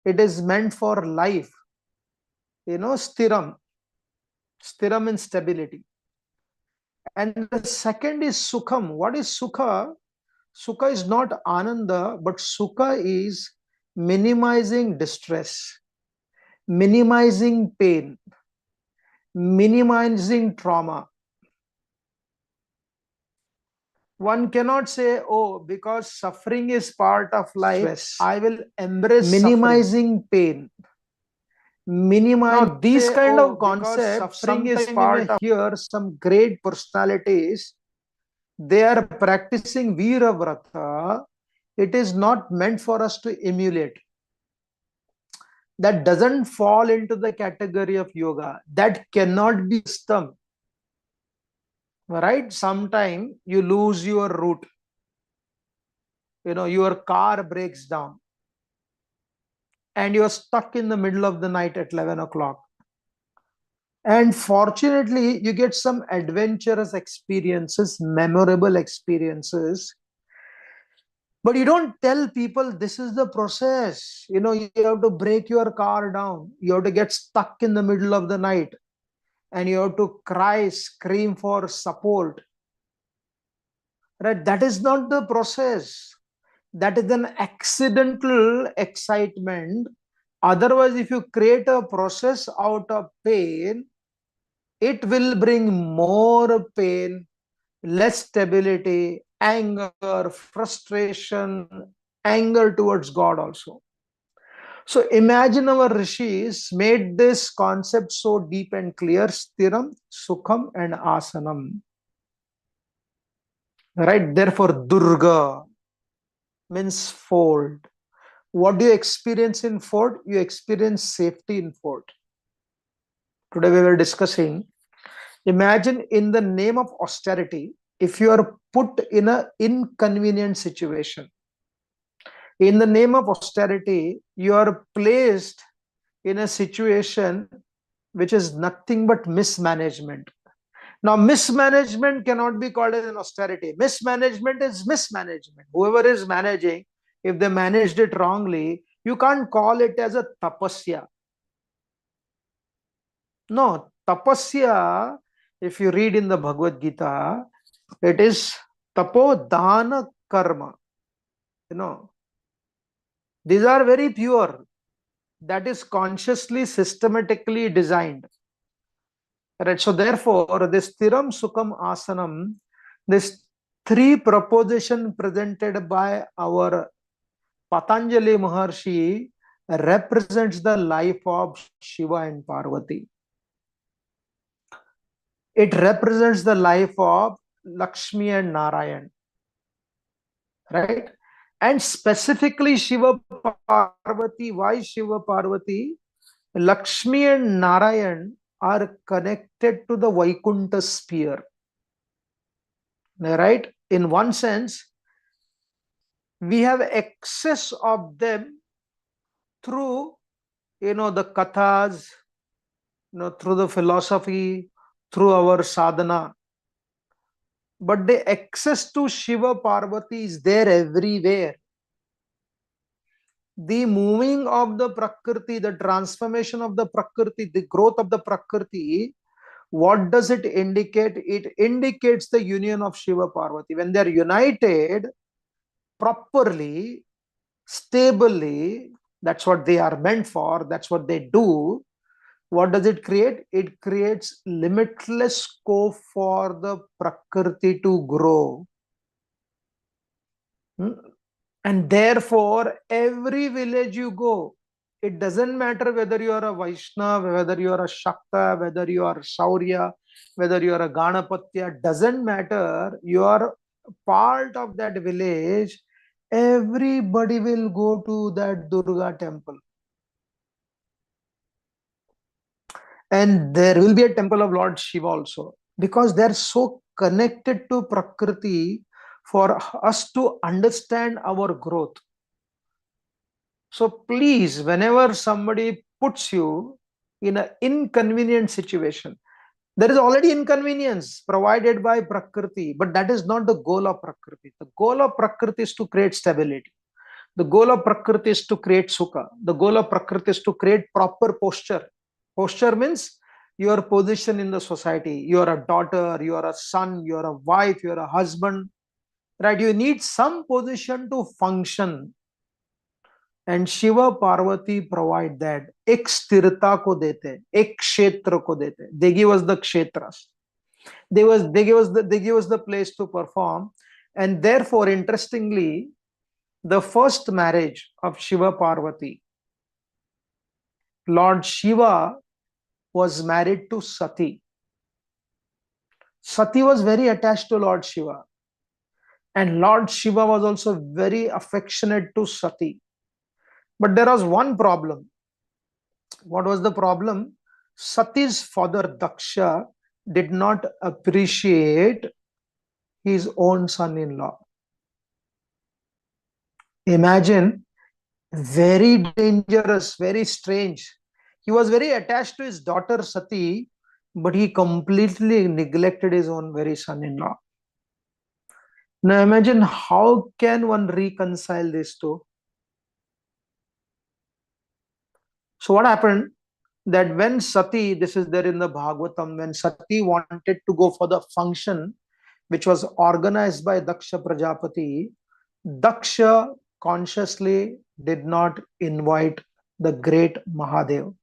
It is meant for life. Stiram. Stiram in stability. And the second is Sukham. What is Sukha? Sukha is not Ananda, but Sukha is minimizing distress, minimizing pain, minimizing trauma. One cannot say, oh, because suffering is part of life, I will embrace minimizing pain. Now, these kind of concepts, sometimes we may hear some great personalities, they are practicing Veeravrata. It is not meant for us to emulate. That doesn't fall into the category of yoga. That cannot be system. Right? Sometime you lose your route. Your car breaks down and you're stuck in the middle of the night at 11 o'clock. And fortunately, you get some adventurous experiences, memorable experiences. But you don't tell people this is the process. You have to break your car down. You have to get stuck in the middle of the night and you have to cry, scream for support. Right? That is not the process. That is an accidental excitement. Otherwise, if you create a process out of pain, it will bring more pain, less stability, anger, frustration, anger towards God also. So imagine our rishis made this concept so deep and clear: Stiram, Sukham, and Asanam. Right? Therefore, Durga means fold. What do you experience in fort? You experience safety in fort. Today we were discussing, imagine in the name of austerity, if you are put in an inconvenient situation, in the name of austerity, you are placed in a situation which is nothing but mismanagement. Now, mismanagement cannot be called as an austerity. Mismanagement is mismanagement. Whoever is managing, if they managed it wrongly, you can't call it as a tapasya. No, tapasya, if you read in the Bhagavad Gita, it is tapo dana karma. These are very pure. That is consciously, systematically designed. Right. So therefore, this Thiram Sukham Asanam, this three proposition presented by our Patanjali Maharshi represents the life of Shiva and Parvati. It represents the life of Lakshmi and Narayan. Right? And specifically Shiva Parvati. Why Shiva Parvati? Lakshmi and Narayan are connected to the Vaikuntha sphere. Right? In one sense, we have access of them through, the kathas, through the philosophy, through our sadhana. But the access to Shiva Parvati is there everywhere. The moving of the Prakriti, the transformation of the Prakriti, the growth of the Prakriti, what does it indicate? It indicates the union of Shiva Parvati. When they are united properly, stably, that's what they are meant for, that's what they do. What does it create? It creates limitless scope for the Prakriti to grow. And therefore, every village you go, it doesn't matter whether you are a Vaishnava, whether you are a Shakta, whether you are Shaurya, whether you are a Ganapatya, doesn't matter. You are part of that village. Everybody will go to that Durga temple. And there will be a temple of Lord Shiva also, because they're so connected to Prakriti for us to understand our growth. So please, whenever somebody puts you in an inconvenient situation, there is already inconvenience provided by Prakriti, but that is not the goal of Prakriti. The goal of Prakriti is to create stability. The goal of Prakriti is to create Sukha. The goal of Prakriti is to create proper posture. Posture means your position in the society. You are a daughter, you are a son, you are a wife, you are a husband, right? You need some position to function. And Shiva Parvati provide that. Ek sthirta ko dete, ek kshetra ko dete. They give us the kshetras. They give us the place to perform. And therefore, interestingly, the first marriage of Shiva Parvati, Lord Shiva was married to Sati. Sati was very attached to Lord Shiva. And Lord Shiva was also very affectionate to Sati. But there was one problem. What was the problem? Sati's father Daksha did not appreciate his own son-in-law. Imagine, very dangerous, very strange. He was very attached to his daughter Sati, but he completely neglected his own very son-in-law. Now imagine, how can one reconcile these two? So what happened? That when Sati, this is there in the Bhagavatam, when Sati wanted to go for the function which was organized by Daksha Prajapati, Daksha consciously did not invite the great Mahadev.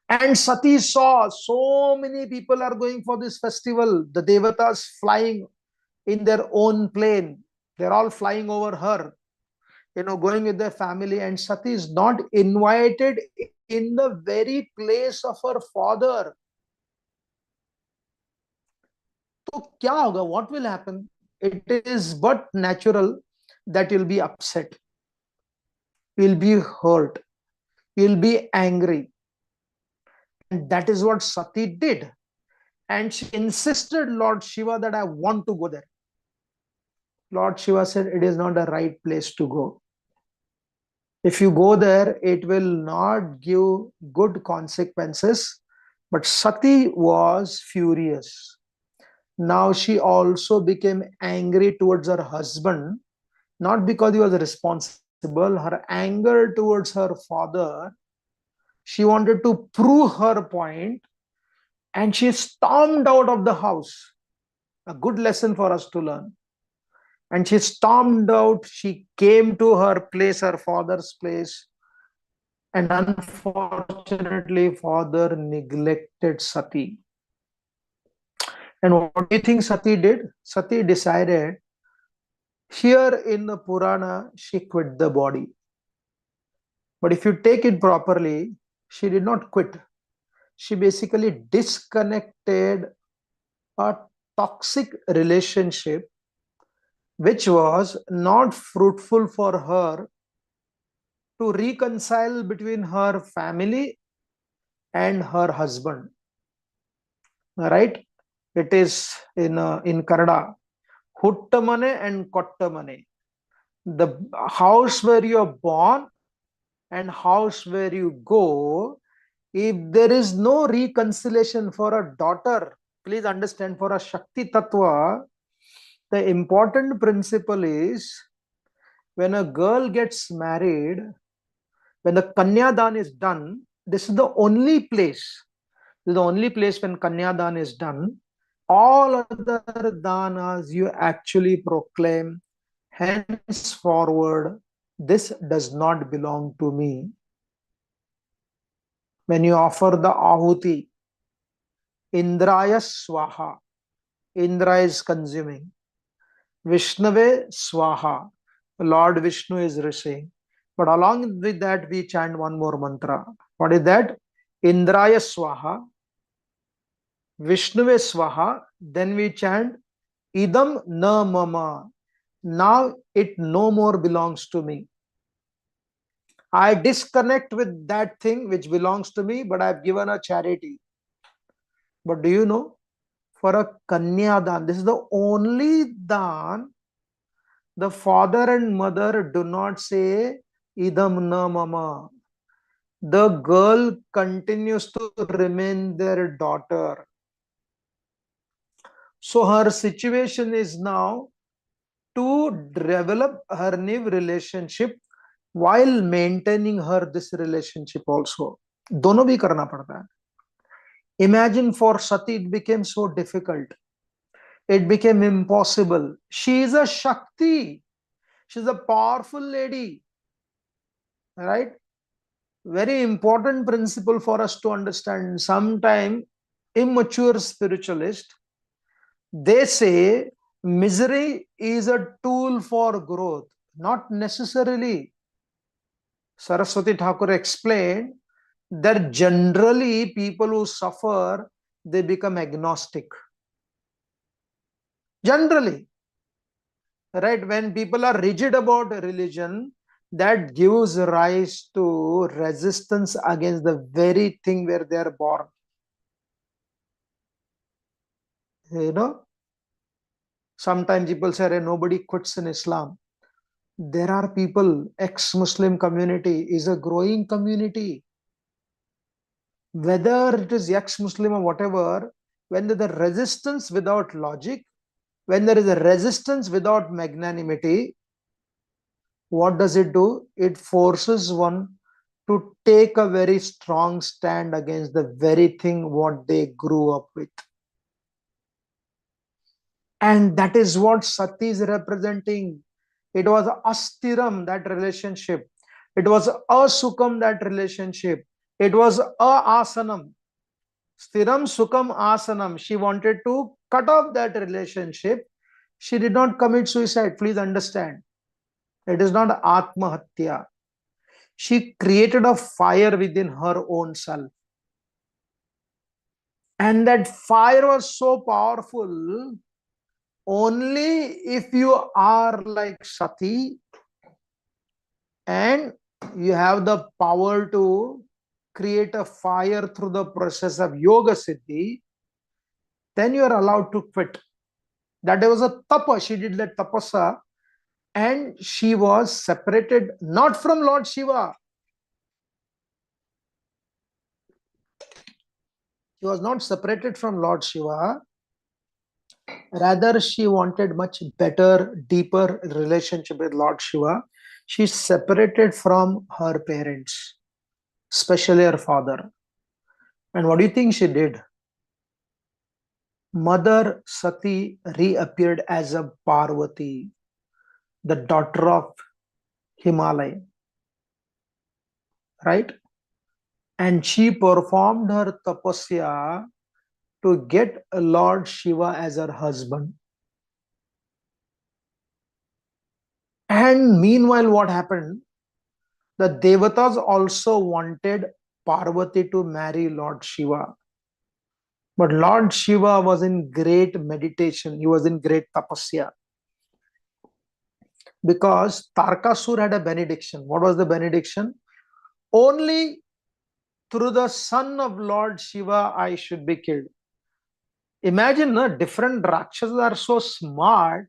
And Sati saw so many people are going for this festival, the Devatas flying in their own plane. They're all flying over her, going with their family, and Sati is not invited in the very place of her father. So kya hoga? What will happen? It is but natural that you'll be upset, you'll be hurt, you'll be angry. And that is what Sati did. And she insisted Lord Shiva that I want to go there. Lord Shiva said, it is not the right place to go. If you go there, it will not give good consequences. But Sati was furious. Now she also became angry towards her husband, not because he was responsible. Her anger towards her father, she wanted to prove her point, and she stormed out of the house. A good lesson for us to learn. And she stormed out. She came to her place, her father's place. And unfortunately, father neglected Sati. And what do you think Sati did? Sati decided, here in the Purana, she quit the body. But if you take it properly, she did not quit. She basically disconnected a toxic relationship which was not fruitful for her to reconcile between her family and her husband. Right? It is in Kannada, Huttamane and Kottamane. The house where you are born and house where you go, if there is no reconciliation for a daughter, please understand, for a Shakti Tattva, the important principle is, when a girl gets married, when the Kanyadan is done, this is the only place, when Kanyadan is done, all other danas you actually proclaim, henceforward, this does not belong to me. When you offer the ahuti, Indraya Swaha, Indra is consuming. Vishnave Swaha, Lord Vishnu is receiving. But along with that, we chant one more mantra. What is that? Indraya Swaha, Vishnave Swaha. Then we chant Idam na mama. Now it no more belongs to me. I disconnect with that thing which belongs to me, but I've given a charity. But do you know, for a Kanyadan, this is the only dan the father and mother do not say idam na mama. The girl continues to remain their daughter. So her situation is now to develop her new relationship while maintaining her this relationship also. दोनों भी करना पड़ता है. Imagine for Sati it became so difficult. It became impossible. She is a Shakti. She's a powerful lady. Right? Very important principle for us to understand. Sometime immature spiritualist, they say misery is a tool for growth. Not necessarily. Saraswati Thakur explained that generally people who suffer, they become agnostic. Generally, right? When people are rigid about religion, that gives rise to resistance against the very thing where they are born. You know, sometimes people say, nobody quits in Islam. There are people, ex-Muslim community is a growing community. Whether it is ex-Muslim or whatever, when there is a resistance without logic, when there is a resistance without magnanimity, what does it do? It forces one to take a very strong stand against the very thing what they grew up with. And that is what Sati is representing. It was astiram, that relationship. It was asukam, that relationship. It was asanam. Stiram sukam asanam. She wanted to cut off that relationship. She did not commit suicide. Please understand. It is not atmahatya. She created a fire within her own self. And that fire was so powerful. Only if you are like Sati and you have the power to create a fire through the process of yoga siddhi, then you are allowed to quit. That was a tapa. She did that tapasa and she was separated not from Lord Shiva. She was not separated from Lord Shiva. Rather, she wanted much better, deeper relationship with Lord Shiva. She separated from her parents, especially her father. And what do you think she did? Mother Sati reappeared as a Parvati, the daughter of Himalaya, right? And she performed her tapasya to get Lord Shiva as her husband. And meanwhile, what happened? The Devatas also wanted Parvati to marry Lord Shiva. But Lord Shiva was in great meditation. He was in great tapasya. Because Tarkasur had a benediction. What was the benediction? Only through the son of Lord Shiva I should be killed. Imagine, different Rakshasas are so smart,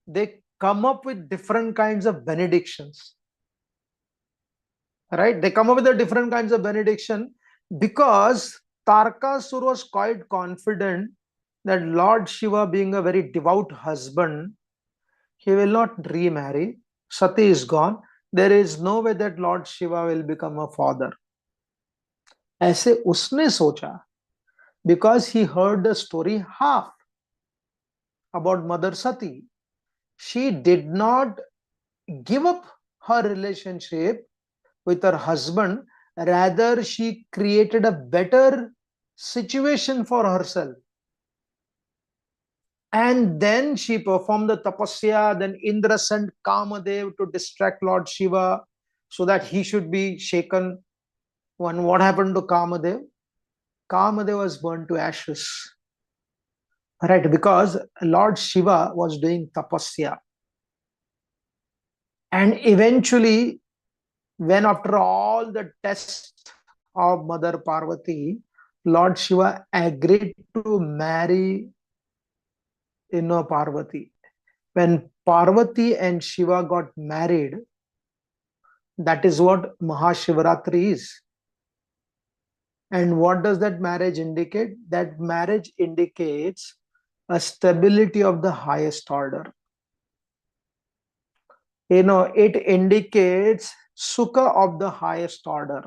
they come up with different kinds of benedictions. Right? They come up with the different kinds of benediction because Tarkasur was quite confident that Lord Shiva, being a very devout husband, he will not remarry. Sati is gone. There is no way that Lord Shiva will become a father. ऐसे उसने सोचा, because he heard the story half about Mother Sati. She did not give up her relationship with her husband. Rather, she created a better situation for herself. And then she performed the tapasya. Then Indra sent Kamadev to distract Lord Shiva so that he should be shaken. When what happened to Kamadev? Kamadev was burned to ashes. Right, because Lord Shiva was doing tapasya. And eventually, when after all the tests of Mother Parvati, Lord Shiva agreed to marry Parvati. When Parvati and Shiva got married, that is what Mahashivratri is. And what does that marriage indicate? That marriage indicates a stability of the highest order. It indicates Sukha of the highest order.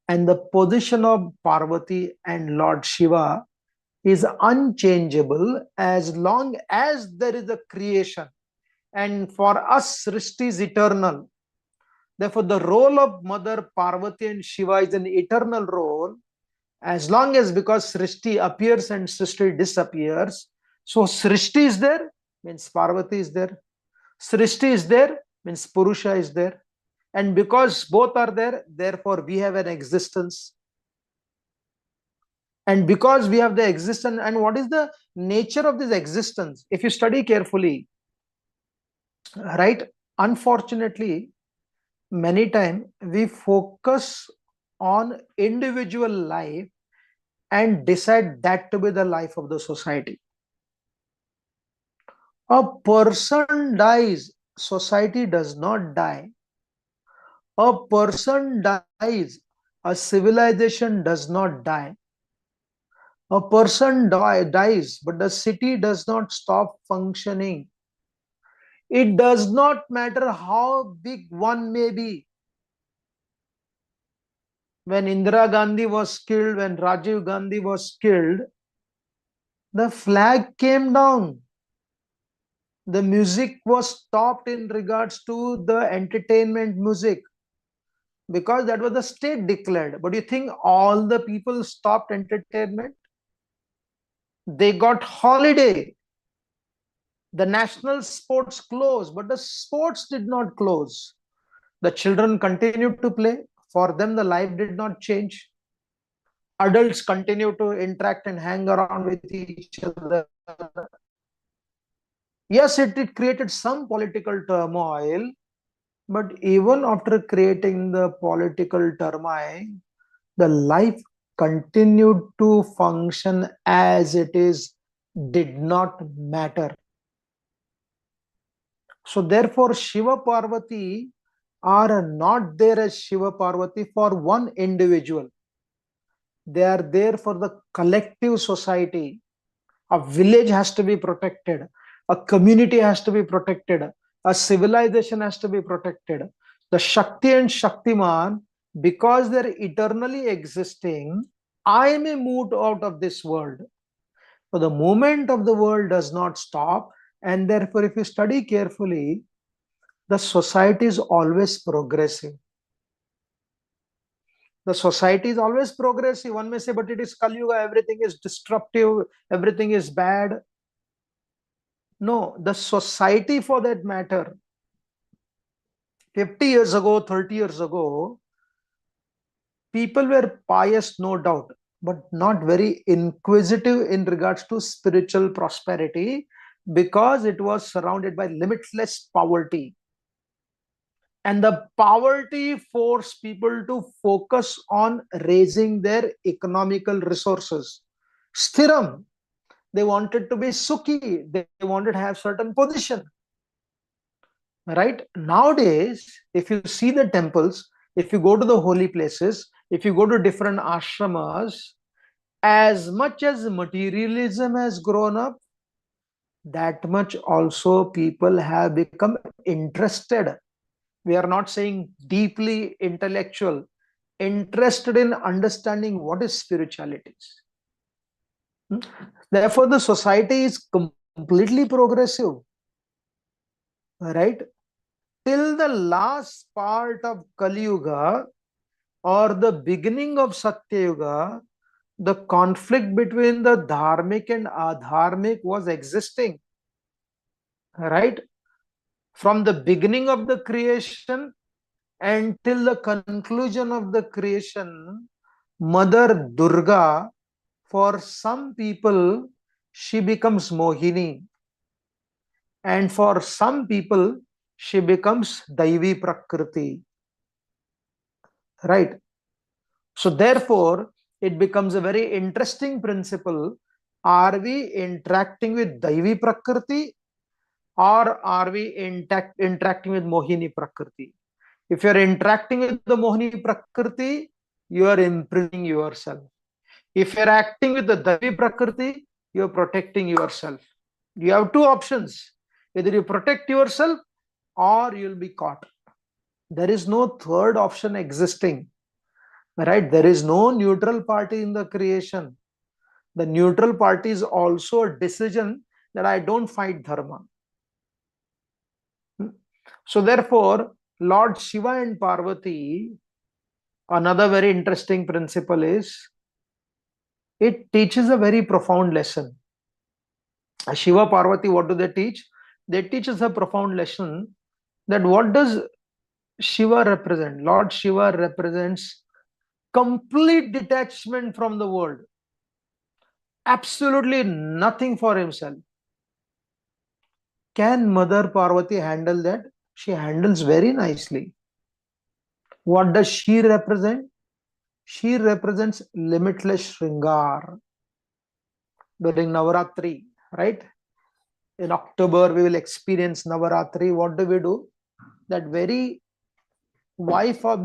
And the position of Parvati and Lord Shiva is unchangeable as long as there is a creation. And for us, Srishti is eternal. Therefore, the role of Mother Parvati and Shiva is an eternal role, as long as, because Srishti appears and Srishti disappears. So Srishti is there, means Parvati is there. Srishti is there, means Purusha is there. And because both are there, therefore we have an existence. And because we have the existence, and what is the nature of this existence? If you study carefully, right, unfortunately, many times we focus on individual life and decide that to be the life of the society. A person dies, society does not die. A person dies, a civilization does not die. A person dies, but the city does not stop functioning. It does not matter how big one may be. When Indira Gandhi was killed, when Rajiv Gandhi was killed, the flag came down. The music was stopped in regards to the entertainment music, because that was the state declared. But you think all the people stopped entertainment? They got holiday. The national sports closed, but the sports did not close. The children continued to play. For them, the life did not change. Adults continue to interact and hang around with each other. Yes, it created some political turmoil, but even after creating the political turmoil, the life continued to function as it is, did not matter. So therefore, Shiva Parvati are not there as Shiva Parvati for one individual. They are there for the collective society. A village has to be protected. A community has to be protected. A civilization has to be protected. The Shakti and Shaktiman, because they're eternally existing, I may move out of this world. So the movement of the world does not stop. And therefore, if you study carefully, the society is always progressive. The society is always progressive. One may say, but it is Kali Yuga, everything is destructive, everything is bad. No, the society for that matter, 50 years ago, 30 years ago, people were pious, no doubt, but not very inquisitive in regards to spiritual prosperity, because it was surrounded by limitless poverty. And the poverty forced people to focus on raising their economical resources. Sthiram, they wanted to be sukhi, they wanted to have certain position. Right? Nowadays, if you see the temples, if you go to the holy places, if you go to different ashramas, as much as materialism has grown up, that much also people have become interested. We are not saying deeply intellectual, interested in understanding what is spirituality. Therefore, the society is completely progressive, right? Till the last part of Kali Yuga or the beginning of Satya Yuga, the conflict between the dharmic and adharmic was existing, right? From the beginning of the creation until the conclusion of the creation, Mother Durga, for some people, she becomes Mohini. And for some people, she becomes Daivi Prakriti. Right? So therefore, it becomes a very interesting principle. Are we interacting with Daivi Prakriti, or are we interacting with Mohini Prakriti? If you're interacting with the Mohini Prakriti, you are imprisoning yourself. If you're acting with the Daivi Prakriti, you're protecting yourself. You have two options. Either you protect yourself or you'll be caught. There is no third option existing, right? There is no neutral party in the creation. The neutral party is also a decision that I don't fight dharma. So therefore, Lord Shiva and Parvati, another very interesting principle is, it teaches a very profound lesson. Shiva Parvati, what do they teach? They teach us a profound lesson that what does Shiva represent? Lord Shiva represents complete detachment from the world, absolutely nothing for himself. Can Mother Parvati handle that? She handles very nicely. What does she represent? She represents limitless Shringar during Navaratri, right? In October, we will experience Navaratri. What do? That very wife of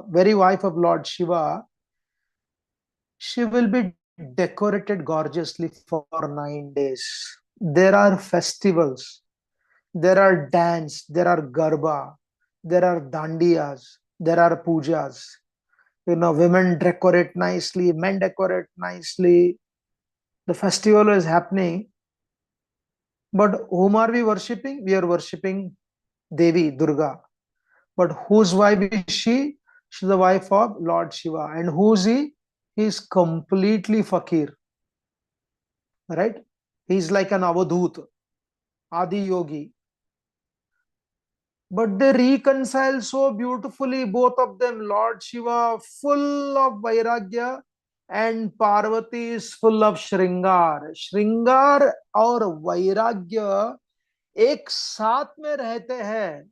very wife of Lord Shiva, she will be decorated gorgeously for 9 days. There are festivals, there are dance, there are garba, there are dandiyas, there are pujas. Women decorate nicely, men decorate nicely. The festival is happening. But whom are we worshipping? We are worshipping Devi, Durga. But whose wife is she? She's the wife of Lord Shiva. And who's he? He's completely fakir. Right? He's like an avadhut, Adi Yogi. But they reconcile so beautifully, both of them. Lord Shiva full of Vairagya and Parvati is full of Shringar. Shringar और वैराग्य एक साथ में रहते हैं,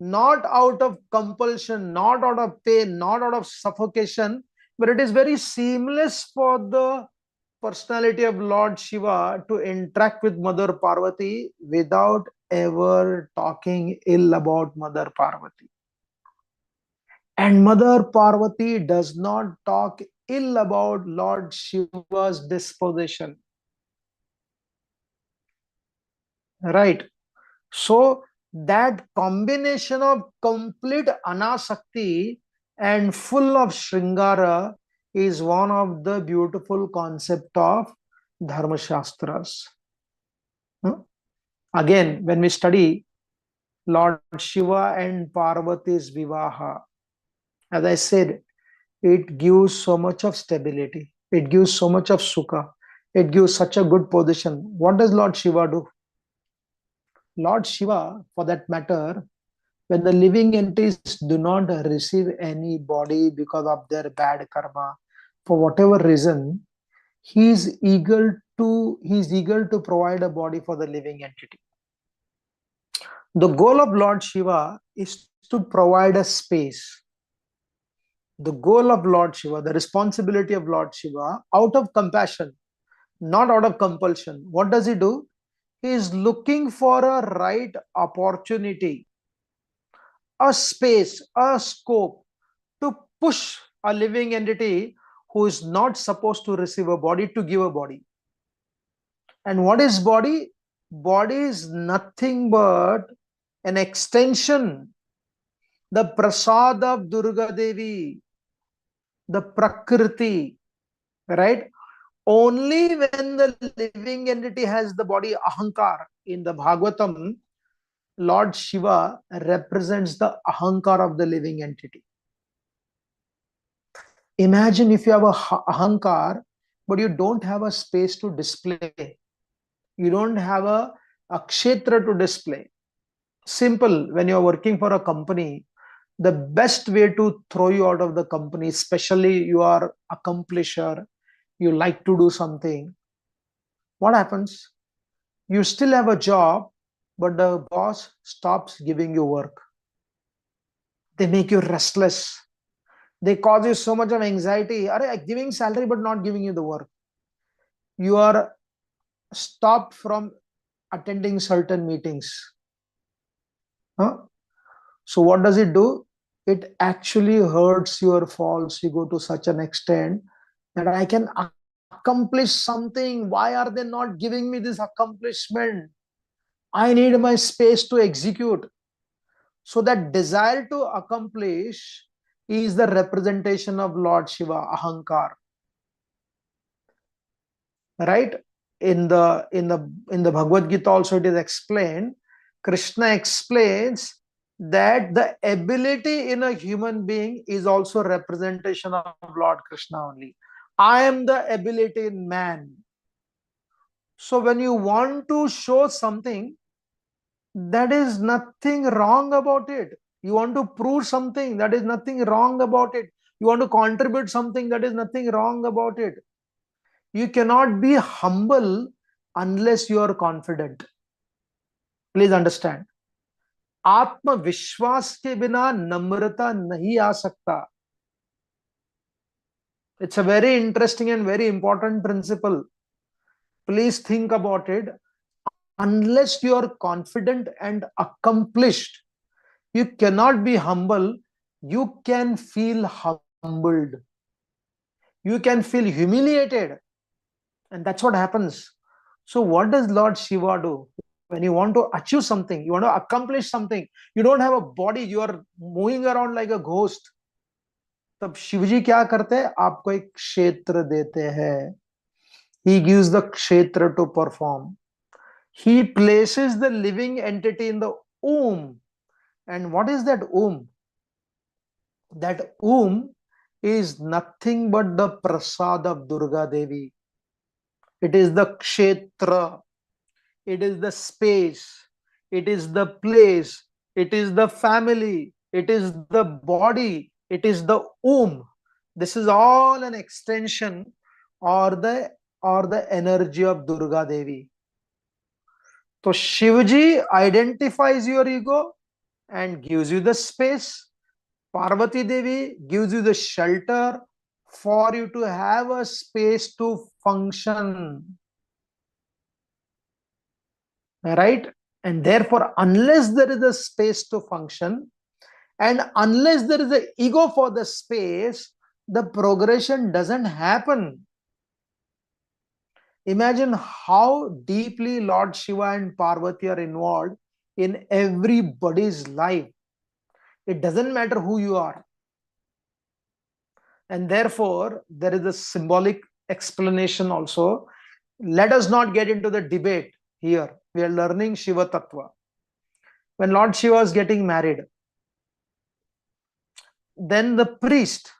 not out of compulsion, not out of pain, not out of suffocation, but it is very seamless for the personality of Lord Shiva to interact with Mother Parvati without ever talking ill about Mother Parvati. And Mother Parvati does not talk ill about Lord Shiva's disposition. Right? So that combination of complete anasakti and full of Shringara is one of the beautiful concept of Dharma Shastras. Again, when we study Lord Shiva and Parvati's Vivaha, as I said, it gives so much of stability. It gives so much of sukha. It gives such a good position. What does Lord Shiva do? Lord Shiva, for that matter, when the living entities do not receive any body because of their bad karma, for whatever reason, he is eager to provide a body for the living entity. The goal of Lord Shiva is to provide a space. The goal of Lord Shiva, the responsibility of Lord Shiva, out of compassion, not out of compulsion. What does he do? He is looking for a right opportunity, a space, a scope to push a living entity who is not supposed to receive a body to give a body. And what is body? Body is nothing but an extension, the prasad of Durga Devi, the Prakriti, right? Only when the living entity has the body Ahankar. In the Bhagavatam, Lord Shiva represents the Ahankar of the living entity. Imagine if you have a Ahankar, but you don't have a space to display. You don't have a kshetra to display. Simple, when you're working for a company, the best way to throw you out of the company, especially you are accomplisher, you like to do something, what happens? You still have a job, but the boss stops giving you work. They make you restless. They cause you so much of anxiety. Are giving salary but not giving you the work. You are stopped from attending certain meetings. So what does it do? It actually hurts your false ego to such an extent that I can accomplish something. Why are they not giving me this accomplishment? I need my space to execute. So that desire to accomplish is the representation of Lord Shiva, Ahankar. Right? In the Bhagavad Gita also it is explained. Krishna explains that the ability in a human being is also representation of Lord Krishna only. I am the ability in man. So when you want to show something, that is nothing wrong about it. You want to prove something, that is nothing wrong about it. You want to contribute something, that is nothing wrong about it. You cannot be humble unless you are confident. Please understand. आत्म विश्वास के बिना नम्रता नहीं आ सकता. It's a very interesting and very important principle. Please think about it. Unless you are confident and accomplished, you cannot be humble. You can feel humbled. You can feel humiliated. And that's what happens. So what does Lord Shiva do? When you want to achieve something, you want to accomplish something, you don't have a body, you are moving around like a ghost. तब शिवजी क्या करते हैं? आपको एक क्षेत्र देते हैं. He gives the kshetra to perform. He places the living entity in the womb. And what is that womb? That womb is nothing but the prasad of Durga Devi. It is the kshetra. It is the space. It is the place. It is the family. It is the body. It is the womb. This is all an extension or the energy of Durga Devi. So Shivji identifies your ego and gives you the space. Parvati Devi gives you the shelter for you to have a space to function. Right? And therefore, unless there is a space to function, and unless there is an ego for the space, the progression doesn't happen. Imagine how deeply Lord Shiva and Parvati are involved in everybody's life. It doesn't matter who you are. And therefore, there is a symbolic explanation also. Let us not get into the debate here. We are learning Shiva Tattva. When Lord Shiva is getting married, then the priest,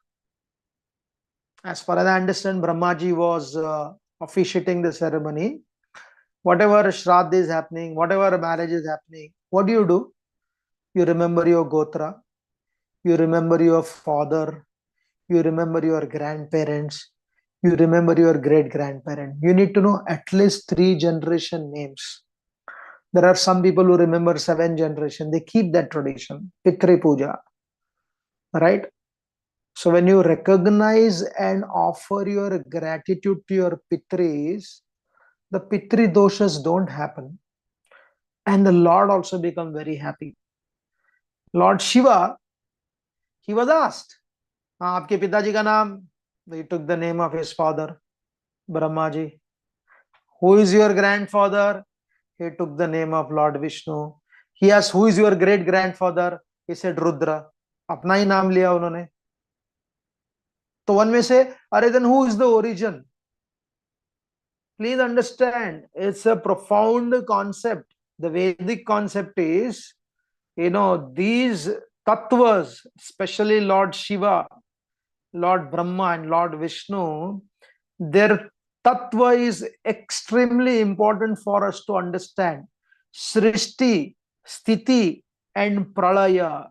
as far as I understand, Brahmaji was officiating the ceremony. Whatever Shraddha is happening, whatever marriage is happening, what do? You remember your Gotra, you remember your father, you remember your grandparents, you remember your great-grandparent. You need to know at least 3 generation names. There are some people who remember 7 generation. They keep that tradition, Pitri Puja. Right? So when you recognize and offer your gratitude to your Pitris, the Pitri doshas don't happen. And the Lord also become very happy. Lord Shiva, he was asked, aapke pitaji ka naam? He took the name of his father, Brahmaji. Who is your grandfather? He took the name of Lord Vishnu. He asked, who is your great-grandfather? He said, Rudra. अपना ही नाम लिया उन्होंने. तो one में से, अरे then who is the origin? Please understand, it's a profound concept. The Vedic concept is, these tattvas, especially Lord Shiva, Lord Brahma and Lord Vishnu, their tattva is extremely important for us to understand. Srishti, Sthiti and Pralaya.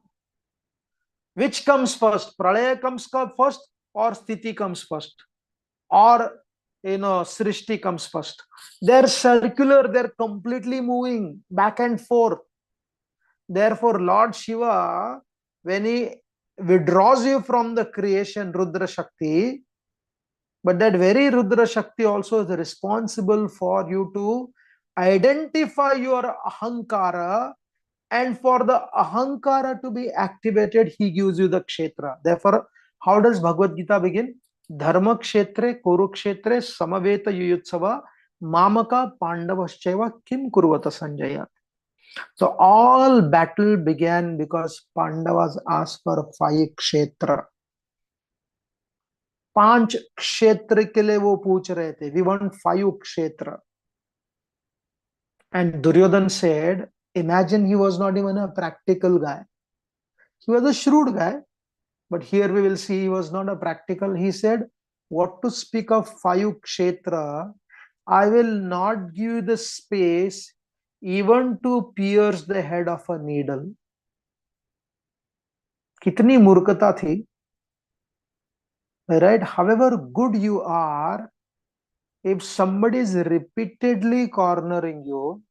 Which comes first? Pralaya comes first or Sthiti comes first? Or, Srishti comes first? They're circular, they're completely moving back and forth. Therefore, Lord Shiva, when he withdraws you from the creation, Rudra Shakti, but that very Rudra Shakti also is responsible for you to identify your Ahankara, and for the Ahankara to be activated, he gives you the Kshetra. Therefore, how does Bhagavad Gita begin? Dharma Kshetre, Kurukshetre, Samaveta Yuyutsava, Mamaka Pandavascheva, Kim Kurvata Sanjaya. So all battle began because Pandavas asked for 5 क्षेत्र. 5 क्षेत्र के लिए वो पूछ रहे थे. We want 5 क्षेत्र. And Duryodhan said, imagine he was not even a practical guy. He was a shrewd guy, but here we will see he was not a practical. He said, what to speak of 5 kshetra? I will not give you the space even to pierce the head of a needle. Kitni murkata thi, right? However good you are, if somebody is repeatedly cornering you,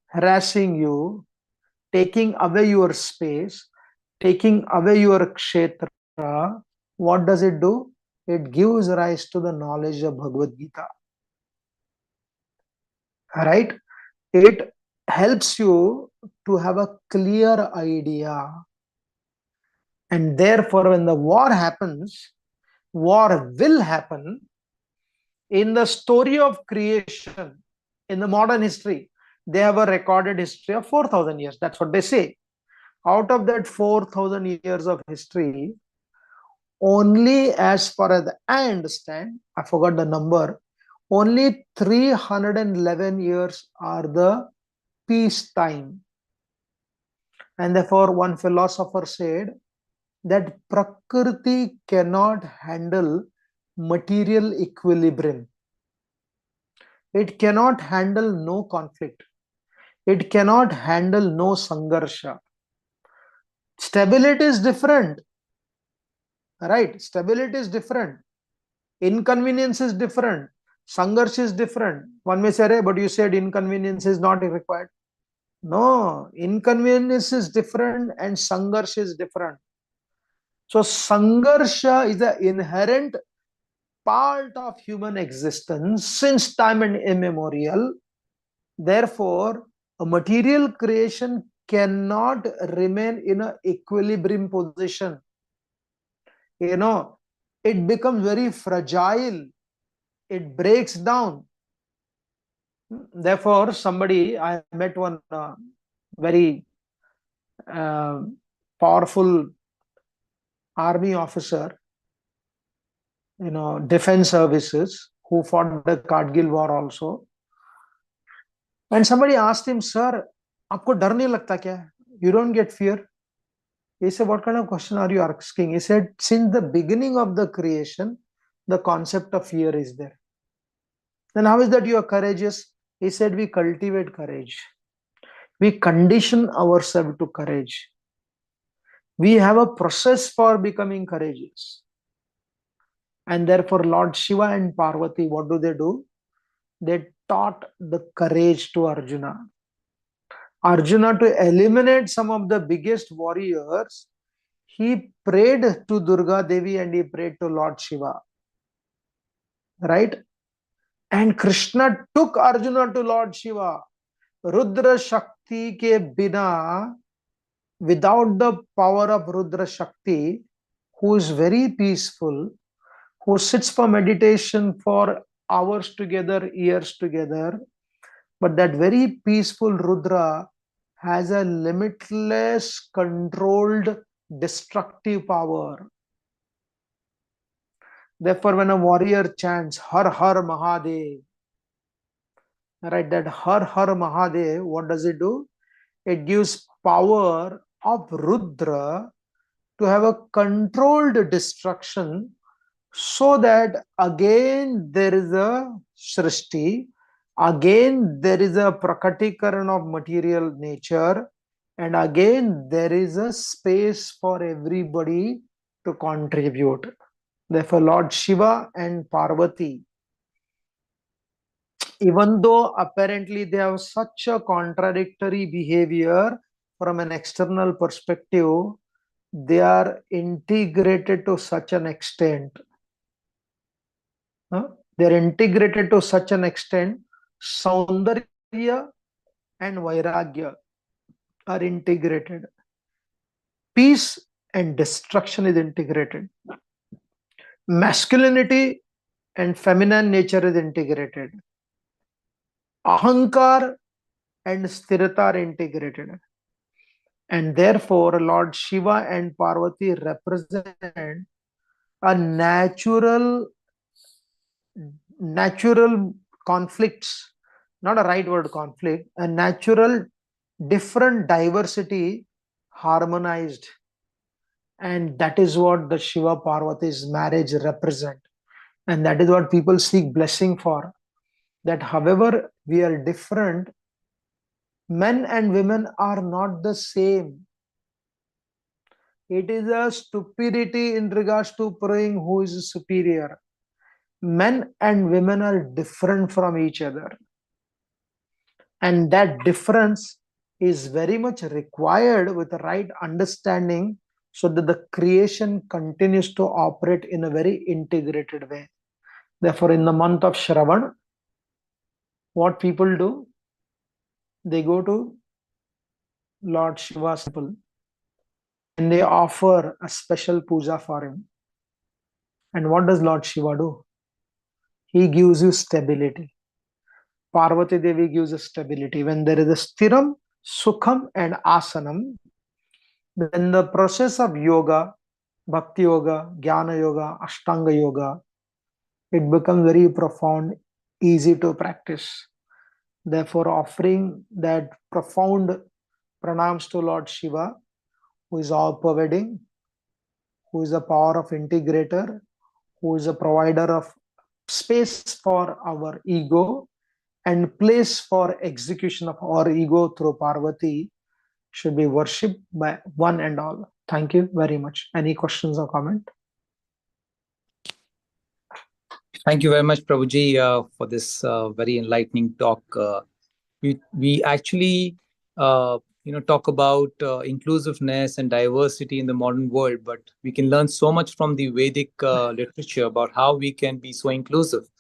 harassing you, taking away your space, taking away your kshetra, what does it do? It gives rise to the knowledge of Bhagavad Gita. Right? It helps you to have a clear idea. And therefore, when the war happens, war will happen. In the story of creation, in the modern history, they have a recorded history of 4,000 years. That's what they say. Out of that 4,000 years of history, only as far as I understand, I forgot the number, only 311 years are the peace time. And therefore, one philosopher said that Prakriti cannot handle material equilibrium. It cannot handle no conflict. It cannot handle no sangarsha. Stability is different. Right? Stability is different. Inconvenience is different. Sangarsh is different. One may say, but you said inconvenience is not required. No, inconvenience is different and sangarsh is different. So sangarsha is an inherent part of human existence since time and immemorial. Therefore, a material creation cannot remain in an equilibrium position. It becomes very fragile. It breaks down. Therefore, I met one very powerful army officer, defense services, who fought the Kargil war also. And somebody asked him, sir, aapko dar nahi lagta kya? You don't get fear? He said, what kind of question are you asking? He said, since the beginning of the creation, the concept of fear is there. Then how is that you are courageous? He said, we cultivate courage. We condition ourselves to courage. We have a process for becoming courageous. And therefore, Lord Shiva and Parvati, what do? They taught the courage to Arjuna. Arjuna, to eliminate some of the biggest warriors, he prayed to Durga Devi and he prayed to Lord Shiva. Right? And Krishna took Arjuna to Lord Shiva. Rudra Shakti ke bina, without the power of Rudra Shakti, who is very peaceful, who sits for meditation for hours together, years together, but that very peaceful Rudra has a limitless, controlled, destructive power. Therefore, when a warrior chants Har Har Mahadev, right, that Har Har Mahadev, what does it do? It gives power of Rudra to have a controlled destruction, so that again there is a Srishti, again there is a Prakatikaran of material nature, and again there is a space for everybody to contribute. Therefore, Lord Shiva and Parvati, even though apparently they have such a contradictory behavior from an external perspective, they are integrated to such an extent. They are integrated to such an extent. Saundarya and Vairagya are integrated. Peace and destruction is integrated. Masculinity and feminine nature is integrated. Ahankar and Sthirata are integrated. And therefore, Lord Shiva and Parvati represent a natural conflicts, not a right word conflict, a natural different diversity harmonized. And that is what the Shiva Parvati's marriage represent. And that is what people seek blessing for. That however we are different, men and women are not the same. It is a stupidity in regards to proving who is superior. Men and women are different from each other. And that difference is very much required with the right understanding so that the creation continues to operate in a very integrated way. Therefore, in the month of Shravan, what people do, they go to Lord Shiva's temple and they offer a special puja for him. And what does Lord Shiva do? He gives you stability. Parvati Devi gives us stability. When there is a stiram, sukham, and asanam, then the process of yoga, bhakti yoga, jnana yoga, ashtanga yoga, it becomes very profound, easy to practice. Therefore, offering that profound pranams to Lord Shiva, who is all pervading, who is the power of integrator, who is a provider of space for our ego and place for execution of our ego through Parvati, should be worshipped by one and all. Thank you very much. Any questions or comment? Thank you very much, Prabhuji, for this very enlightening talk. We actually talk about inclusiveness and diversity in the modern world, but we can learn so much from the Vedic literature about how we can be so inclusive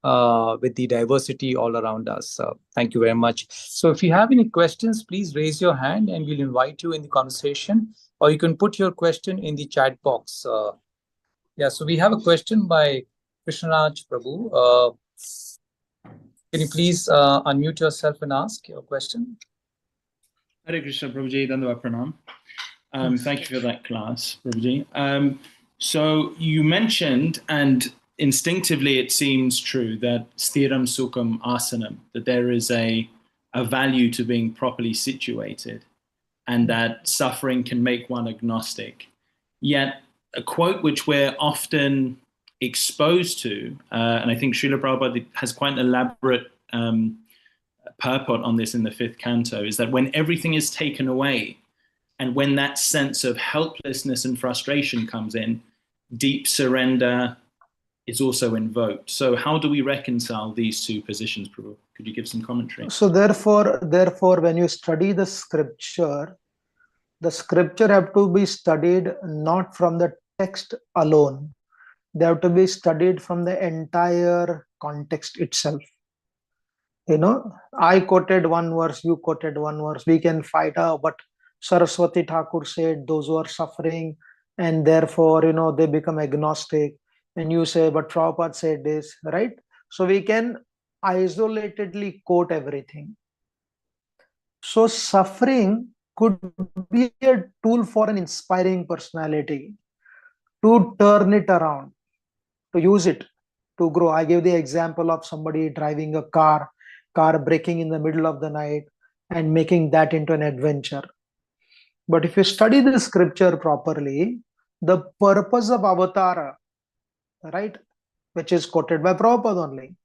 with the diversity all around us. Thank you very much. So if you have any questions, please raise your hand and we'll invite you in the conversation, or you can put your question in the chat box. Yeah, so we have a question by Krishnaraj Prabhu. Can you please unmute yourself and ask your question? Hare Krishna, Prabhuji, Dandava Pranam. Thank you for that class, Prabhuji. So you mentioned, and instinctively it seems true, that stiram sukham asanam, that there is a value to being properly situated, and that suffering can make one agnostic. Yet a quote which we're often exposed to, and I think Srila Prabhupada has quite an elaborate purport on this in the 5th canto, is that when everything is taken away and when that sense of helplessness and frustration comes in, deep surrender is also invoked. So how do we reconcile these two positions, Prabhu? Could you give some commentary? So therefore, when you study the scripture have to be studied not from the text alone. They have to be studied from the entire context itself. I quoted one verse, you quoted one verse. We can fight out, but Saraswati Thakur said those who are suffering and therefore, they become agnostic. And you say, but Prabhupada said this, right? So we can isolatedly quote everything. So suffering could be a tool for an inspiring personality to turn it around, to use it to grow. I gave the example of somebody driving a car breaking in the middle of the night and making that into an adventure. But if you study the scripture properly, the purpose of avatara, right, which is quoted by Prabhupada only,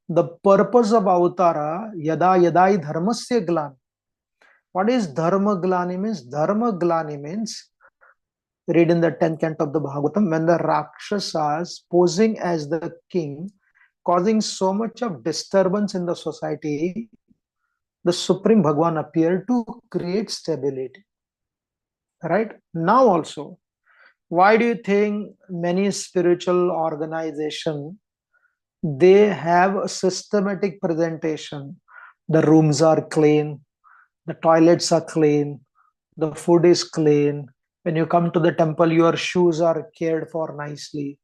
the purpose of avatara, yada yadai dharmasya glani. What is dharma glani means? Dharma glani means, read in the 10th canto of the Bhagavatam, when the Rakshasas posing as the king, causing so much of disturbance in the society, the Supreme Bhagwan appeared to create stability. Right? Now also, why do you think many spiritual organizations, they have a systematic presentation? The rooms are clean, the toilets are clean, the food is clean. When you come to the temple, your shoes are cared for nicely.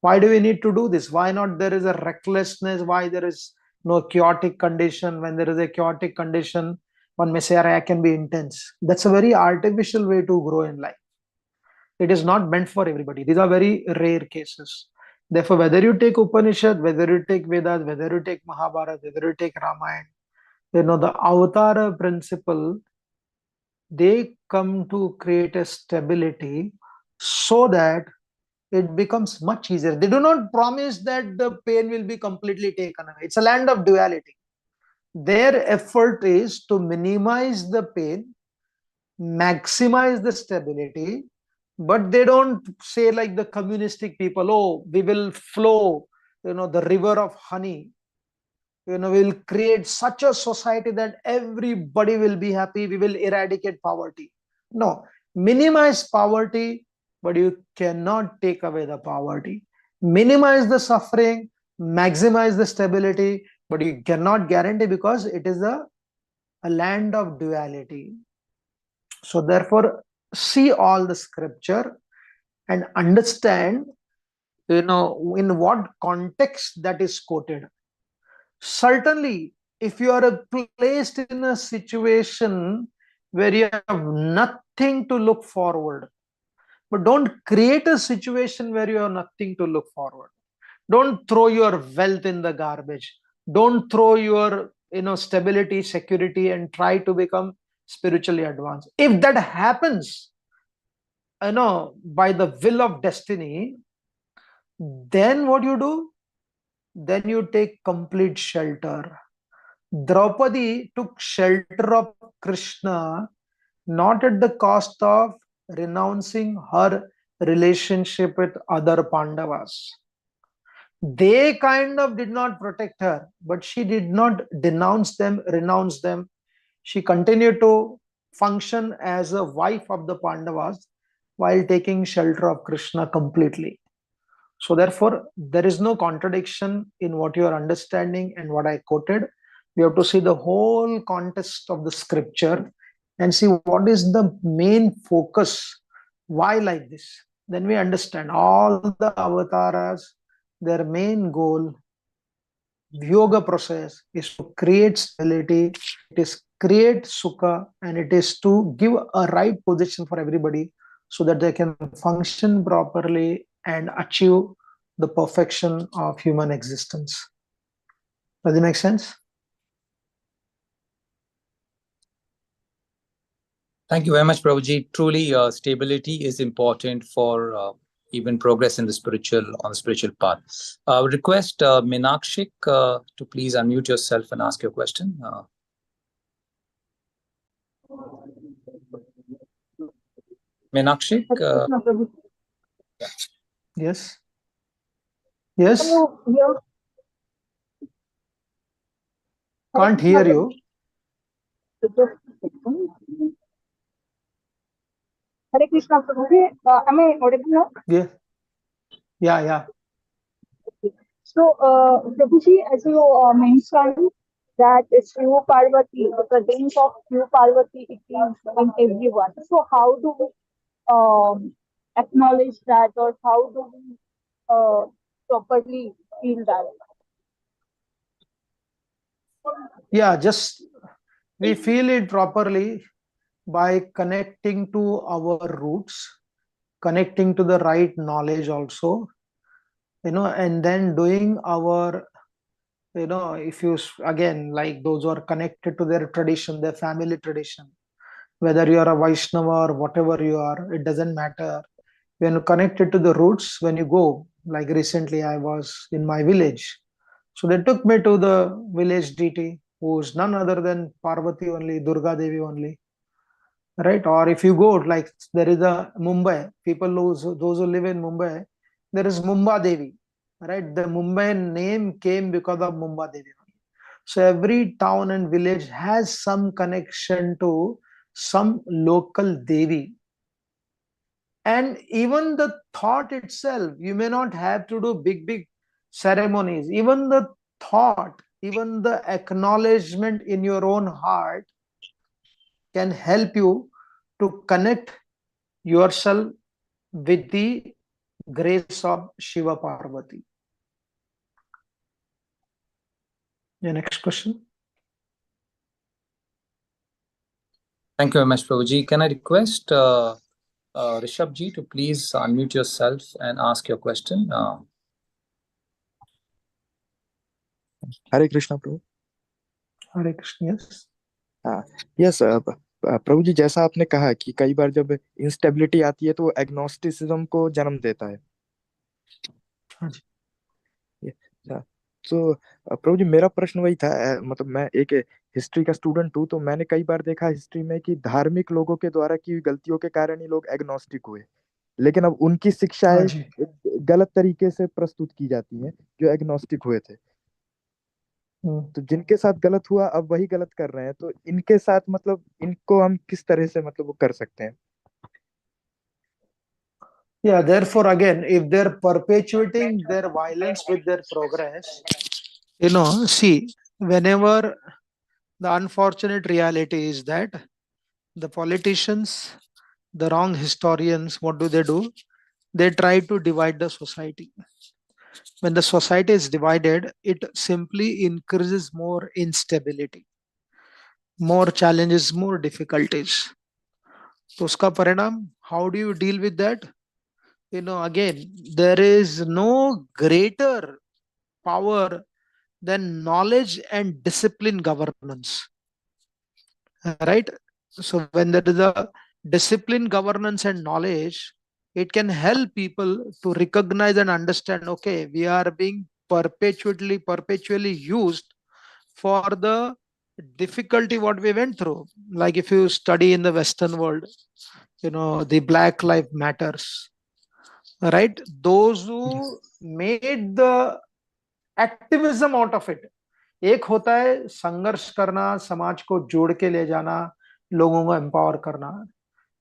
Why do we need to do this? Why not there is a recklessness? Why there is no chaotic condition. When there is a chaotic condition, one may say, I can be intense. That's a very artificial way to grow in life. It is not meant for everybody. These are very rare cases. Therefore, whether you take Upanishad, whether you take Vedas, whether you take Mahabharata, whether you take Ramayana, the Avatara principle, they come to create a stability so that it becomes much easier. They do not promise that the pain will be completely taken away. It's a land of duality. Their effort is to minimize the pain, maximize the stability, but they don't say like the communistic people, oh, we will flow, the river of honey, we'll create such a society that everybody will be happy, we will eradicate poverty. No, minimize poverty, but you cannot take away the poverty. Minimize the suffering, maximize the stability, but you cannot guarantee, because it is a land of duality. So therefore, see all the scripture and understand, in what context that is quoted. Certainly, if you are placed in a situation where you have nothing to look forward, but don't create a situation where you have nothing to look forward. Don't throw your wealth in the garbage. Don't throw your stability, security, and try to become spiritually advanced. If that happens, by the will of destiny, then what you do? Then you take complete shelter. Draupadi took shelter of Krishna not at the cost of renouncing her relationship with other Pandavas. They kind of did not protect her, but she did not denounce them, renounce them. She continued to function as a wife of the Pandavas while taking shelter of Krishna completely. So therefore, there is no contradiction in what you are understanding and what I quoted. We have to see the whole context of the scripture and see what is the main focus. Why like this? Then we understand all the avatars, their main goal, yoga process, is to create stability, it is create sukha, and it is to give a right position for everybody so that they can function properly and achieve the perfection of human existence. Does it make sense? Thank you very much, Prabhuji. Truly, stability is important for even progress in the spiritual path. Request Meenakshik to please unmute yourself and ask your question. Meenakshik? Yes. Yes. Can't hear you. Hare Krishna, Prabhuji. Am I audible now? Yeah. Yeah. Okay. So, Prabhuji, as you mentioned that Shiv Parvati, the presence of Shiv Parvati, it is in everyone. So, how do we acknowledge that, or how do we properly feel that? Yeah, just we feel it properly by connecting to our roots, connecting to the right knowledge also, and then doing our, if you, again, like those who are connected to their tradition, their family tradition, whether you are a Vaishnava or whatever you are, it doesn't matter. When you connected to the roots, when you go, like recently I was in my village, so they took me to the village deity, who is none other than Parvati only, Durga Devi only, right? Or if you go, like there is a Mumbai, those who live in Mumbai, there is Mumba Devi, right? The Mumbai name came because of Mumba Devi. So every town and village has some connection to some local Devi. And even the thought itself, you may not have to do big ceremonies. Even the thought, even the acknowledgement in your own heart can help you to connect yourself with the grace of Shiva Parvati. Yeah, next question. Thank you very much, Prabhuji. Can I request Rishabh ji to please unmute yourself and ask your question? Hare Krishna, Prabhu. Hare Krishna. Yes. Yes Prabhu ji, जैसा आपने कहा कि कई बार जब instability आती है तो agnosticism को जन्म देता है। हाँ जी। तो प्रभु जी, मेरा प्रश्न वही था, मतलब मैं एक हिस्ट्री का स्टूडेंट हूँ, तो मैंने कई बार देखा हिस्ट्री में कि धार्मिक लोगों के द्वारा की हुई गलतियों के कारण ही लोग एग्नोस्टिक हुए, लेकिन अब उनकी हाँ शिक्षाएं जी। गलत तरीके से प्रस्तुत की जाती हैं जो एग्नोस्टिक हुए थे। तो जिनके साथ गलत हुआ अब वही गलत कर रहे हैं, तो इनके साथ मतलब इनको हम किस तरह से मतलब वो कर सकते हैं? Yeah, therefore, again, if they're perpetuating their violence with their progress, see, whenever the unfortunate reality is that the politicians, the wrong historians, what do? They try to divide the society. When the society is divided, it simply increases more instability, more challenges, more difficulties. तो उसका परिणाम, how do you deal with that? Again, there is no greater power than knowledge and discipline governance, right? So when there is a discipline, governance and knowledge, it can help people to recognize and understand, okay, we are being perpetually used for the difficulty what we went through. Like if you study in the Western world, the Black Lives Matters, right? Those who made the activism out of it. एक होता है संघर्ष करना, समाज को जोड़ के ले जाना, लोगों को एम्पावर करना.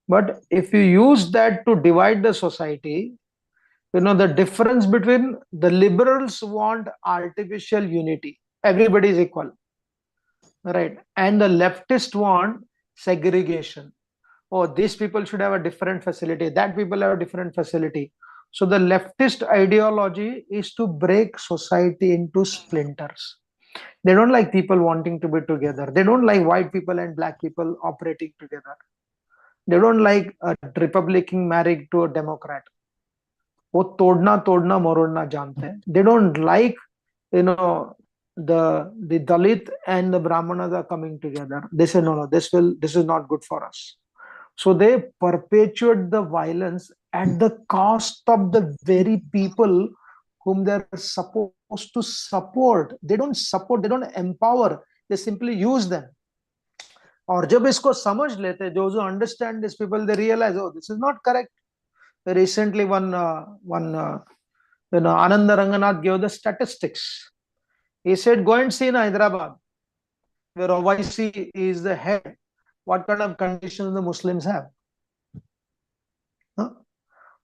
But if you use that to divide the society, the difference between the liberals want artificial unity, everybody is equal, right? And the leftists want segregation. Oh, these people should have a different facility, that people have a different facility. So the leftist ideology is to break society into splinters. They don't like people wanting to be together. They don't like white people and black people operating together. They don't like a Republican married to a Democrat. वो तोड़ना तोड़ना मरोड़ना जानते हैं. They don't like, the Dalit and the Brahmanas are coming together. They say no, this is not good for us. So they perpetuate the violence at the cost of the very people whom they're supposed to support. They don't support, they don't empower, they simply use them. और जब इसको समझ लेते, those who understand these people, they realize, oh, this is not correct. Recently, one Ananda Ranganath gave the statistics. He said, go and see in Hyderabad, where OIC is the head, what kind of conditions the Muslims have.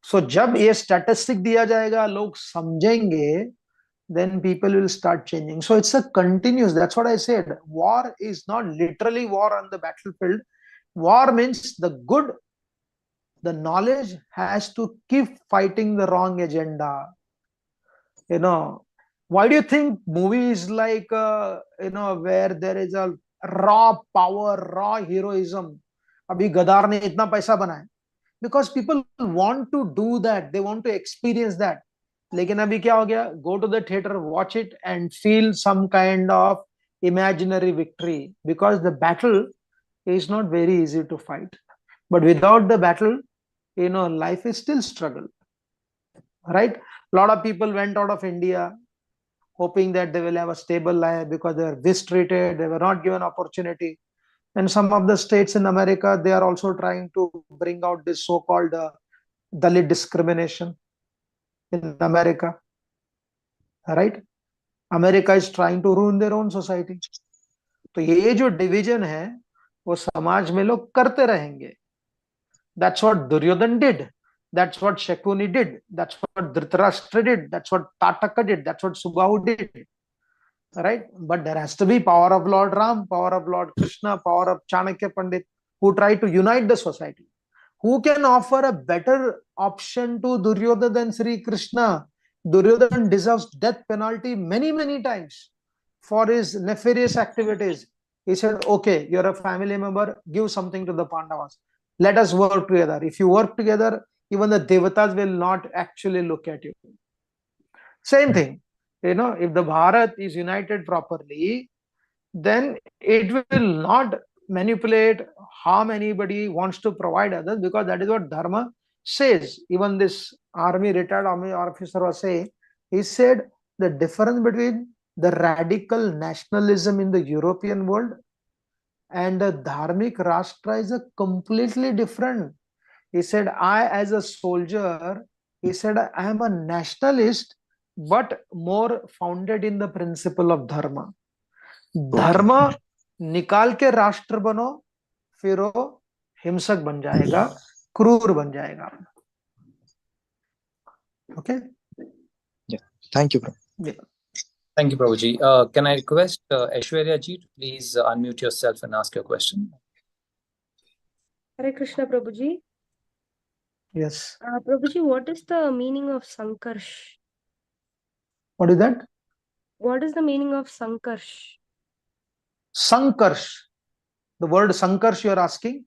So जब ये statistic दिया जाएगा, लोग समझेंगे, then people will start changing. So it's a continuous, that's what I said. War is not literally war on the battlefield. War means the knowledge has to keep fighting the wrong agenda. Why do you think movies like, where there is a raw power, raw heroism? Abhi Gadar ne itna paisa banaya. Because people want to do that, they want to experience that. लेकिन अभी क्या हो गया? Go to the theater, watch it and feel some kind of imaginary victory, because the battle is not very easy to fight. But without the battle, life is still struggle, right? A lot of people went out of India hoping that they will have a stable life because they were mistreated, they were not given opportunity. And some of the states in America, they are also trying to bring out this so-called Dalit discrimination in America, right? America is trying to ruin their own society. तो ये जो division है वो समाज में लोग करते रहेंगे. That's what Duryodhan did. That's what Shakuni did. That's what Dhritarashtra did. That's what Tataka did. That's what Subahu did. Right? But there has to be power of Lord Ram, power of Lord Krishna, power of Chanakya Pandit, who try to unite the society. Who can offer a better option to Duryodhana than Sri Krishna? Duryodhana deserves death penalty many, many times. for his nefarious activities. He said, okay, you're a family member, give something to the Pandavas. Let us work together. If you work together, even the Devatas will not actually look at you. Same thing. If the Bharat is united properly, then it will not manipulate, harm anybody, wants to provide others, because that is what Dharma says. Even this retired army officer was saying, he said the difference between the radical nationalism in the European world and the Dharmic Rashtra is a completely different. He said, I as a soldier, he said, I am a nationalist, but more founded in the principle of Dharma. धर्म निकाल के राष्ट्र बनो, फिर वो हिंसक बन जाएगा, क्रूर बन जाएगा. Okay? Yeah. Thank you, bro. Yeah. Thank you, Prabhuji. Can I request Aishwarya ji to please unmute yourself and ask your question? Hare Krishna, Prabhuji. Yes. Prabhuji, what is the meaning of Sankarsh? What is that? What is the meaning of Sankarsh? Sankarsh. The word Sankarsh you are asking?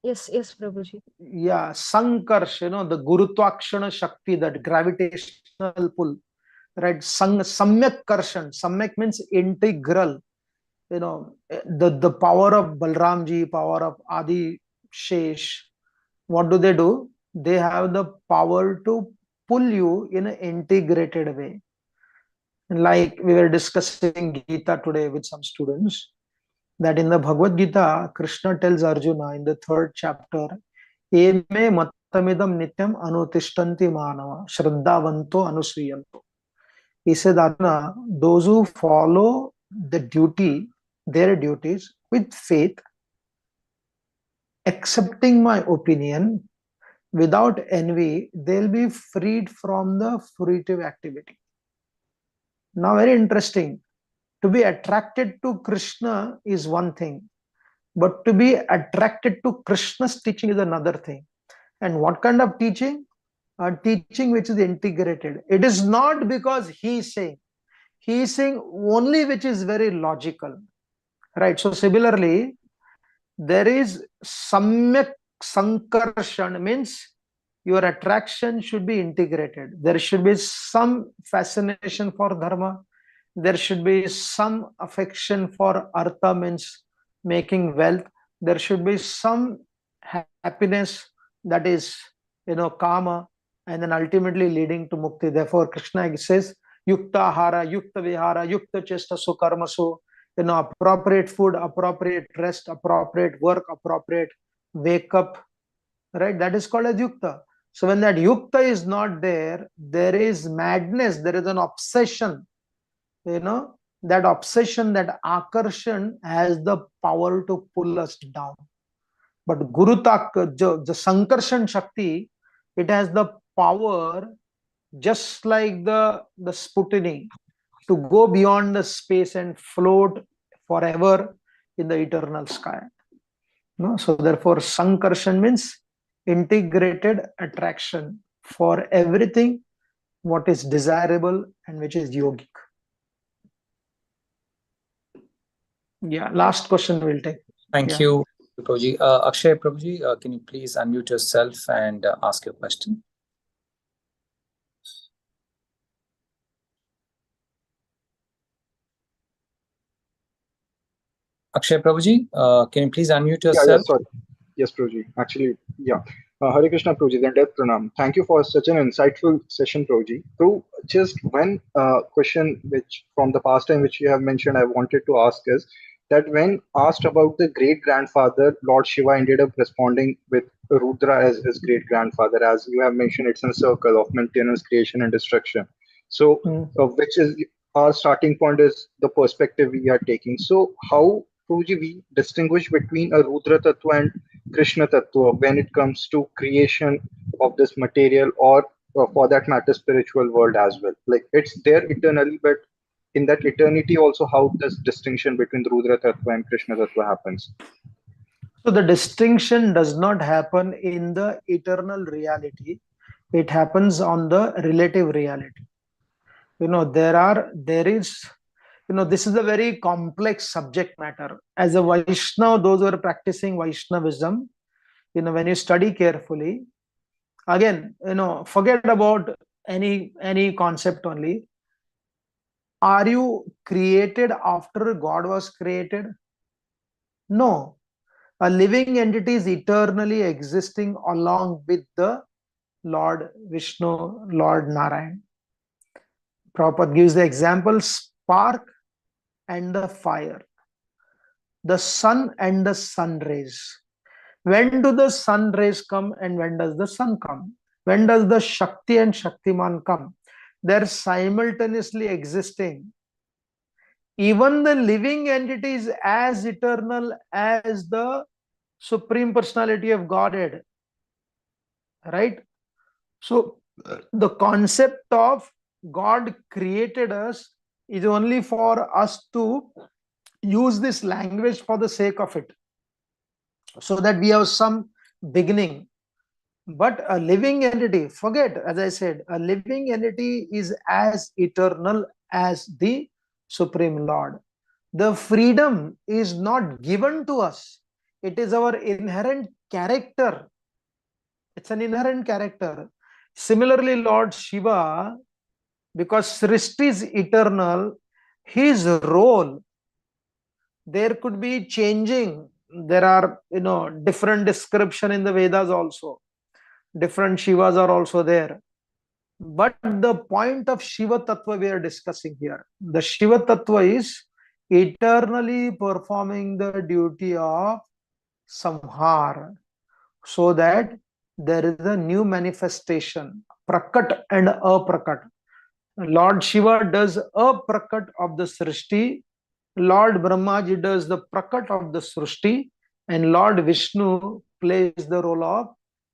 Yes, Prabhuji. Yeah, Sankarsh, the Gurutwakshana Shakti, that gravitational pull. Right? Samyak Karshan. Samyak means integral. The power of Balramji, power of Adi Shesh. What do? They have the power to pull you in an integrated way. Like we were discussing Gita today with some students, that in the Bhagavad Gita, Krishna tells Arjuna in the 3rd chapter, Eme matamidam nityam anutishtanti manava, shraddhavanto anusuyanto. He said, Arjuna, those who follow their duties with faith, accepting my opinion, without envy, they'll be freed from the fruitive activity. Now, very interesting. To be attracted to Krishna is one thing, but to be attracted to Krishna's teaching is another thing. And what kind of teaching? A teaching which is integrated. It is not because he is saying only which is very logical. Right? So similarly, there is samyak sankarshan, means your attraction should be integrated. There should be some fascination for dharma. There should be some affection for artha, means making wealth. There should be some happiness, that is, kama, and then ultimately leading to mukti. Therefore, Krishna says, yukta hara, yukta vihara, yukta chesta sukarmasu. Appropriate food, appropriate rest, appropriate work, appropriate wake up. Right? That is called as yukta. So when that yukta is not there, there is madness, there is an obsession. That obsession, that akarshan has the power to pull us down. But the Sankarshan Shakti, it has the power, just like the Sputnik, to go beyond the space and float forever in the eternal sky. So therefore, Sankarshan means integrated attraction for everything what is desirable and which is yogic. Yeah, last question we'll take. Thank you, Prabhuji. Akshay Prabhuji, can you please unmute yourself and ask your question? Akshay Prabhuji, can you please unmute yourself? Sorry. Yes, Prabhuji. Actually, yeah. Hare Krishna, Prabhuji, then Death Pranam. Thank you for such an insightful session, Prabhuji. So, just one question which from the past time which you have mentioned, I wanted to ask is that when asked about the great grandfather, Lord Shiva ended up responding with Rudra as his great grandfather. As you have mentioned, it's in a circle of maintenance, creation, and destruction. So, which is our starting point is the perspective we are taking. So, how, Prabhuji, we distinguish between a Rudra Tattva and Krishna Tattva when it comes to creation of this material, or for that matter, spiritual world as well? Like, it's there eternally, but in that eternity also, how this distinction between the Rudra Tattva and Krishna Tattva happens? So the distinction does not happen in the eternal reality. It happens on the relative reality. There is, this is a very complex subject matter. As a Vaishnava, those who are practicing Vaishnavism, when you study carefully, again, forget about any concept only. Are you created after God was created? No. A living entity is eternally existing along with the Lord Vishnu, Lord Narayan. Prabhupada gives the example, spark and the fire, the sun and the sun rays. When do the sun rays come and when does the sun come? When does the Shakti and Shaktiman come? They're simultaneously existing. Even the living entity is as eternal as the Supreme Personality of Godhead. Right? So the concept of God created us is only for us to use this language for the sake of it, so that we have some beginning. But a living entity, forget, as I said, a living entity is as eternal as the Supreme Lord. The freedom is not given to us. It is our inherent character. It's an inherent character. Similarly, Lord Shiva, because Srishti is eternal, his role, there could be changing. There are, different description in the Vedas also. Different Shivas are also there. But the point of Shiva Tattva we are discussing here. The Shiva Tattva is eternally performing the duty of samhar, so that there is a new manifestation, prakat and aprakat. Lord Shiva does aprakat of the Srishti, Lord Brahmaji does the prakat of the Srishti, and Lord Vishnu plays the role of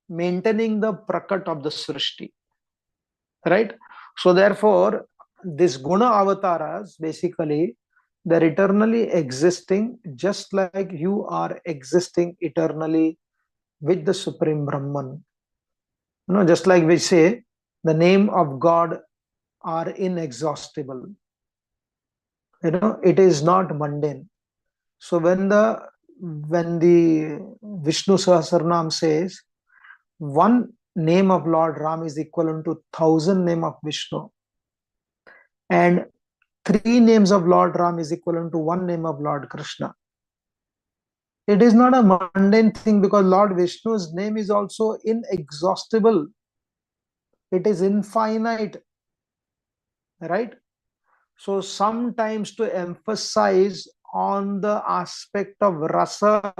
maintaining the prakat of the Srishti. Right? So therefore, this guna avatars, basically, they're eternally existing, just like you are existing eternally with the Supreme Brahman. Just like we say, the name of God are inexhaustible. It is not mundane. So when the Vishnu Sahasranam says, one name of Lord Ram is equivalent to 1,000 name of Vishnu, and 3 names of Lord Ram is equivalent to 1 name of Lord Krishna. It is not a mundane thing, because Lord Vishnu's name is also inexhaustible. It is infinite. Right? So sometimes, to emphasize on the aspect of rasa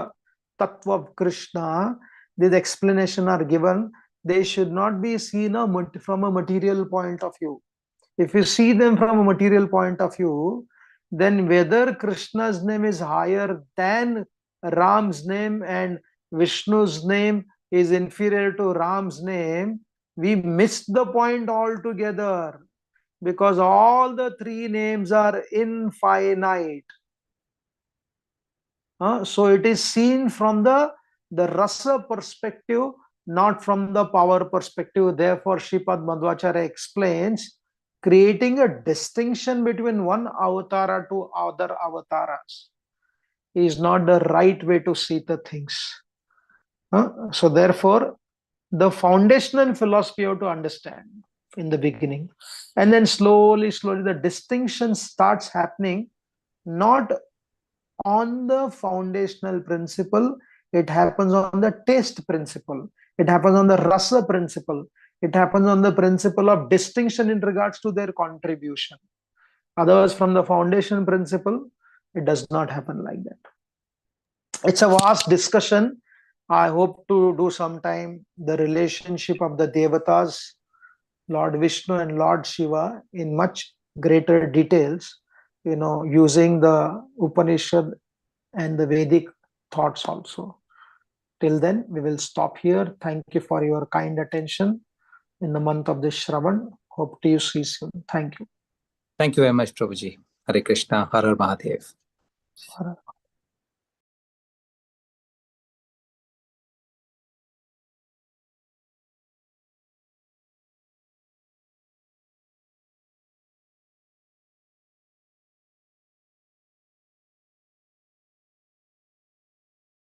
tattva of Krishna, these explanations are given. They should not be seen from a material point of view. If you see them from a material point of view, then whether Krishna's name is higher than Ram's name and Vishnu's name is inferior to Ram's name, we miss the point altogether, because all the 3 names are infinite. So it is seen from the rasa perspective, not from the power perspective. Therefore, Sripad Madhvacharya explains, creating a distinction between one avatara to other avatars is not the right way to see the things. So therefore, the foundational philosophy you have to understand in the beginning, and then slowly the distinction starts happening, not on the foundational principle. It happens on the taste principle. It happens on the rasa principle. It happens on the principle of distinction in regards to their contribution. Otherwise, from the foundation principle, it does not happen like that. It's a vast discussion. I hope to do sometime the relationship of the Devatas, Lord Vishnu and Lord Shiva, in much greater details, using the Upanishad and the Vedic thoughts also. Till then, we will stop here. Thank you for your kind attention in the month of the Shravan. Hope to see you soon. Thank you. Thank you very much, Prabhuji. Hare Krishna, Har Har Mahadev. Hare.